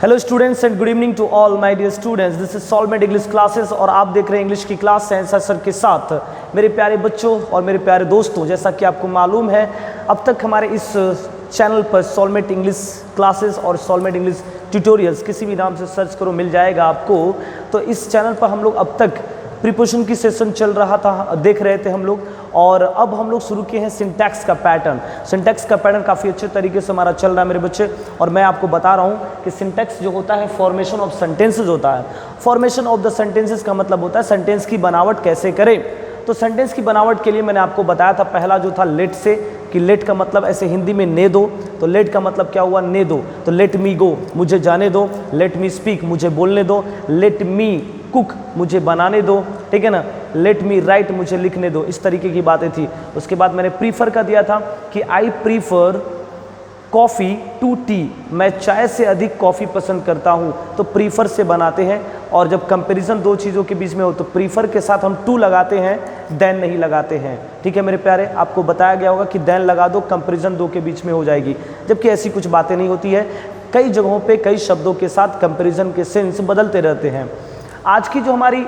Hello students and good evening to all my dear students. This is solvement English classes और आप देख रहे हैं इंग्लिश की क्लास सेंसर सर के साथ। मेरे प्यारे बच्चों और मेरे प्यारे दोस्तों, जैसा कि आपको मालूम है अब तक हमारे इस चैनल पर सॉल्वमेंट इंग्लिश क्लासेस और सॉल्वमेंट इंग्लिश ट्यूटोरियल्स किसी भी नाम से सर्च करो मिल जाएगा आपको। तो इस चैनल पर हम लोग अब तक प्रीपोजिशन की सेशन चल रहा था, देख रहे थे हम लोग, और अब हम लोग शुरू किए हैं सिंटैक्स का पैटर्न। सिंटैक्स का पैटर्न काफ़ी अच्छे तरीके से हमारा चल रहा है मेरे बच्चे, और मैं आपको बता रहा हूँ कि सिंटैक्स जो होता है फॉर्मेशन ऑफ सेंटेंसेस होता है। फॉर्मेशन ऑफ द सेंटेंसेस का मतलब होता है सेंटेंस की बनावट कैसे करें। तो सेंटेंस की बनावट के लिए मैंने आपको बताया था पहला जो था लेट से, कि लेट का मतलब ऐसे हिंदी में ने दो, तो लेट का मतलब क्या हुआ ने दो। तो लेट मी गो मुझे जाने दो, लेट मी स्पीक मुझे बोलने दो, लेट मी कुक मुझे बनाने दो, ठीक है ना, लेट मी राइट मुझे लिखने दो। इस तरीके की बातें थी। उसके बाद मैंने प्रीफर का दिया था कि I prefer coffee to tea, मैं चाय से अधिक कॉफ़ी पसंद करता हूँ। तो प्रीफर से बनाते हैं, और जब कंपैरिजन दो चीज़ों के बीच में हो तो प्रीफर के साथ हम टू लगाते हैं, देन नहीं लगाते हैं। ठीक है मेरे प्यारे, आपको बताया गया होगा कि देन लगा दो, कंपैरिजन दो के बीच में हो जाएगी, जबकि ऐसी कुछ बातें नहीं होती है। कई जगहों पे कई शब्दों के साथ कंपैरिजन के सेंस बदलते रहते हैं। आज की जो हमारी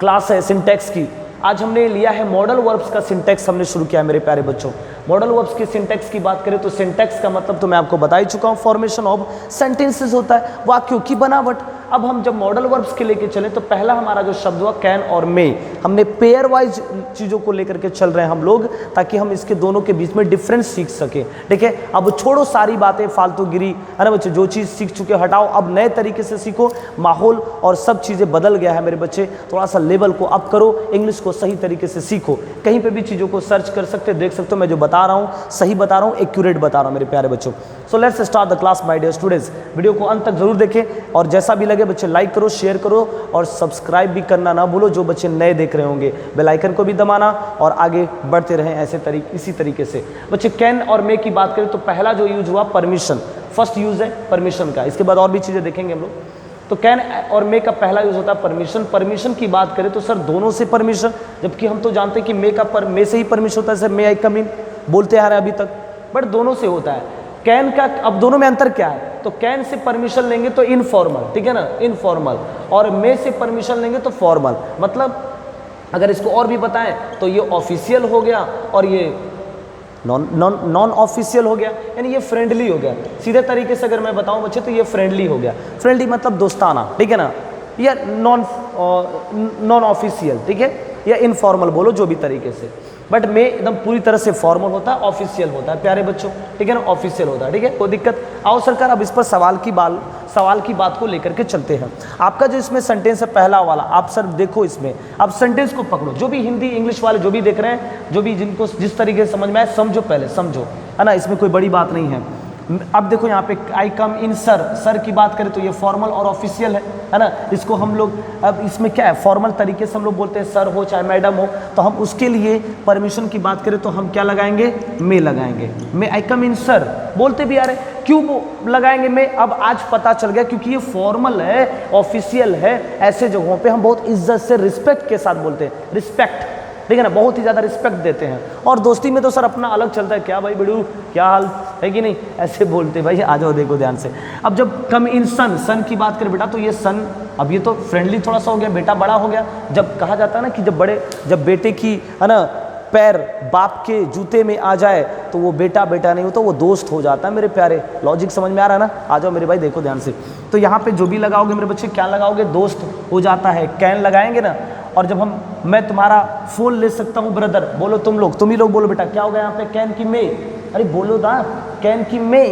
क्लास है सिंटैक्स की, आज हमने लिया है मॉडल वर्ब्स का सिंटैक्स हमने शुरू किया है मेरे प्यारे बच्चों। मॉडल वर्ब्स के सिंटैक्स की बात करें तो सिंटैक्स का मतलब तो मैं आपको बता ही चुका हूँ, फॉर्मेशन ऑफ सेंटेंसेस होता है, वाक्यों की बनावट। अब हम जब मॉडल वर्ब्स के लेके चले तो पहला हमारा जो शब्द हुआ कैन और मे, हमने पेयर वाइज चीज़ों को लेकर के चल रहे हैं हम लोग, ताकि हम इसके दोनों के बीच में डिफरेंस सीख सके। ठीक है, अब छोड़ो सारी बातें फालतू गिरी, है ना बच्चे, जो चीज़ सीख चुके हटाओ, अब नए तरीके से सीखो। माहौल और सब चीज़ें बदल गया है मेरे बच्चे, थोड़ा सा लेवल को अप करो, इंग्लिश को सही तरीके से सीखो। कहीं पे भी चीज़ों को सर्च कर सकते, देख सकते हो मैं जो बता रहा हूँ सही बता रहा हूँ, एक्यूरेट बता रहा हूँ मेरे प्यारे बच्चों। So let's start the class my dear students. Video को अंत तक जरूर देखें, और जैसा भी लगे बच्चे लाइक करो, शेयर करो, और सब्सक्राइब भी करना ना भूलो। जो बच्चे नए देख रहे होंगे बेल आइकन को भी दबाना, और आगे बढ़ते रहें इसी तरीके से। बच्चे कैन और मे की बात करें तो पहला जो यूज हुआ परमिशन, फर्स्ट यूज है परमिशन का। इसके बाद और भी चीज़ें देखेंगे हम लोग। तो कैन और मे का पहला यूज होता है परमिशन। परमिशन की बात करें तो सर दोनों से परमिशन, जबकि हम तो जानते हैं कि मे से ही परमिशन होता है। सर मे आई कम इन बोलते आ रहे हैं अभी तक, बट दोनों से होता है। कैन का अब दोनों में अंतर क्या है, तो कैन से परमिशन लेंगे तो इनफॉर्मल, ठीक है ना, इनफॉर्मल, और मे से परमिशन लेंगे तो फॉर्मल। मतलब अगर इसको और भी बताएं तो ये ऑफिशियल हो गया और ये नॉन ऑफिशियल हो गया, यानी ये फ्रेंडली हो गया। सीधे तरीके से अगर मैं बताऊं बच्चे तो ये फ्रेंडली हो गया। फ्रेंडली मतलब दोस्ताना, ठीक है ना, या नॉन ऑफिशियल, ठीक है, या इनफॉर्मल बोलो जो भी तरीके से। बट में एकदम पूरी तरह से फॉर्मल होता है, ऑफिशियल होता है प्यारे बच्चों, ठीक है ना, ऑफिशियल होता है। ठीक है, कोई दिक्कत? आओ सरकार अब इस पर सवाल की बात को लेकर के चलते हैं। आपका जो इसमें सेंटेंस है पहला वाला, आप सर देखो इसमें, अब सेंटेंस को पकड़ो। जो भी हिंदी इंग्लिश वाले जो भी देख रहे हैं, जो भी जिनको जिस तरीके से समझ में आए समझो, पहले समझो, है ना, इसमें कोई बड़ी बात नहीं है। अब देखो यहाँ पे आई कम इन सर, सर की बात करें तो ये फॉर्मल और ऑफिशियल है ना। इसको हम लोग अब इसमें क्या है, फॉर्मल तरीके से हम लोग बोलते हैं, सर हो चाहे मैडम हो, तो हम उसके लिए परमिशन की बात करें तो हम क्या लगाएंगे, मे लगाएंगे। मे आई कम इन सर बोलते भी आ रहे, क्यों लगाएंगे मे, अब आज पता चल गया, क्योंकि ये फॉर्मल है, ऑफिशियल है। ऐसे जगहों पे हम बहुत इज्जत से रिस्पेक्ट के साथ बोलते हैं, रिस्पेक्ट, ठीक है ना, बहुत ही ज़्यादा रिस्पेक्ट देते हैं। और दोस्ती में तो सर अपना अलग चलता है, क्या भाई बिड़ू, क्या हाल है कि नहीं, ऐसे बोलते भाई। आ जाओ देखो ध्यान से। अब जब कम इन सन की बात करें बेटा, तो ये सन, अब ये तो फ्रेंडली थोड़ा सा हो गया, बेटा बड़ा हो गया। जब कहा जाता है ना कि जब बेटे की, है ना, पैर बाप के जूते में आ जाए तो वो बेटा नहीं होता, वो दोस्त हो जाता है मेरे प्यारे। लॉजिक समझ में आ रहा है ना? आ जाओ मेरे भाई देखो ध्यान से। तो यहाँ पे जो भी लगाओगे मेरे बच्चे, क्या लगाओगे, दोस्त हो जाता है, कैन लगाएंगे ना। और जब मैं तुम्हारा फोन ले सकता हूँ ब्रदर, बोलो तुम ही लोग बोलो बेटा, क्या होगा यहाँ पे, कैन की मे, अरे बोलो ना, कैन की मे।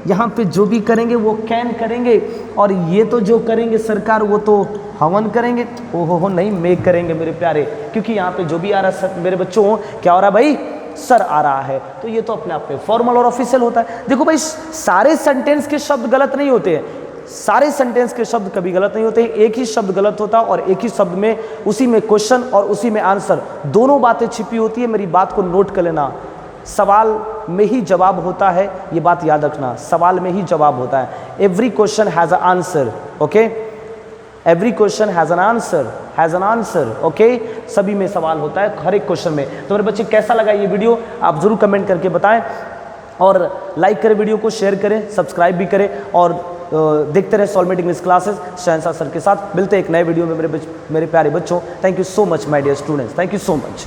यहाँ पे जो भी करेंगे वो कैन करेंगे, और ये तो जो करेंगे सरकार वो तो हवन करेंगे, ओहो नहीं, मे करेंगे मेरे प्यारे, क्योंकि यहाँ पे जो भी आ रहा है मेरे बच्चों, क्या हो रहा है भाई, सर आ रहा है। तो ये तो अपने आप में फॉर्मल और ऑफिशियल होता है। देखो भाई, सारे सेंटेंस के शब्द गलत नहीं होते हैं, सारे सेंटेंस के शब्द कभी गलत नहीं होते हैं। एक ही शब्द गलत होता है, और एक ही शब्द में उसी में क्वेश्चन और उसी में आंसर, दोनों बातें छिपी होती है। मेरी बात को नोट कर लेना, सवाल में ही जवाब होता है, ये बात याद रखना, सवाल में ही जवाब होता है। Every question has a answer, okay, every question has an answer, okay. सभी में सवाल होता है, हर एक क्वेश्चन में। तो मेरे बच्चे कैसा लगा ये वीडियो, आप जरूर कमेंट करके बताएं, और लाइक करें वीडियो को, शेयर करें, सब्सक्राइब भी करें, और देखते रहे सॉल्मेट इंग्लिश क्लासेस शहंशाह सर के साथ। मिलते हैं एक नए वीडियो में मेरे प्यारे बच्चों। Thank you so much my dear students, thank you so much.